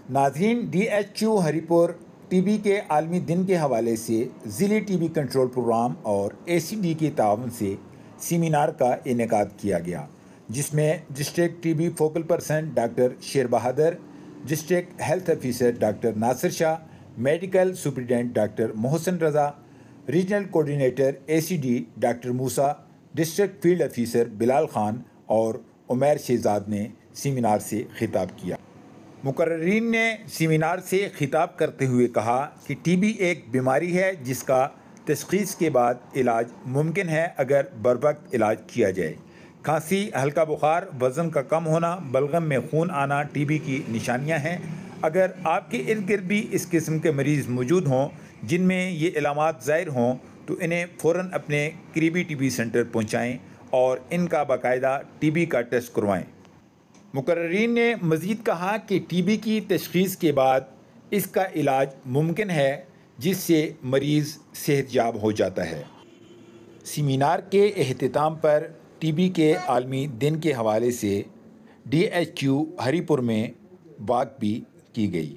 ناظرین، D H Q ہری پور T B کے عالمی دن کے حوالے سے ضلعی ٹی بی کنٹرول پروگرام اور اے سی ڈی کے تعاون سے سیمینار کا انعقاد کیا گیا، جس میں district T B focal person doctor شیر بہادر، ڈسٹرکٹ ہیلتھ آفیسر ڈاکٹر ناصر شاہ، میڈیکل سپرنٹینڈنٹ ڈاکٹر محسن رضا، ریجنل کوآرڈینیٹر اے سی ڈی ڈاکٹر موسیٰ، ڈسٹرکٹ فیلڈ آفیسر بلال خان اور عمیر شہزاد نے سیمینار سے خطاب کیا۔ مقررین نے سیمینار سے خطاب کرتے ہوئے کہا کہ ٹی بی ایک بیماری ہے جس کا تشخیص کے بعد علاج ممکن ہے اگر بروقت علاج کیا جائے۔ کھانسی، ہلکا بخار، وزن کا کم ہونا، بلغم میں خون آنا ٹی بی کی نشانیاں ہیں۔ اگر آپ کے ارد گرد بھی اس قسم کے مریض موجود ہوں جن میں یہ علامات ظاہر ہوں تو انہیں فوراً اپنے قریبی ٹی بی سینٹر پہنچائیں اور ان کا باقاعدہ ٹی بی کا ٹیسٹ کروائیں۔ مقررین نے مزید کہا کہ ٹی بی کی تشخیص کے بعد اس کا علاج ممکن ہے جس سے مریض صحت یاب ہو جاتا ہے۔ سیمینار کے اختتام پر ٹی بی کے عالمی دن کے حوالے سے ڈی ایچ کیو ہری پور میں واک بھی کی گئی۔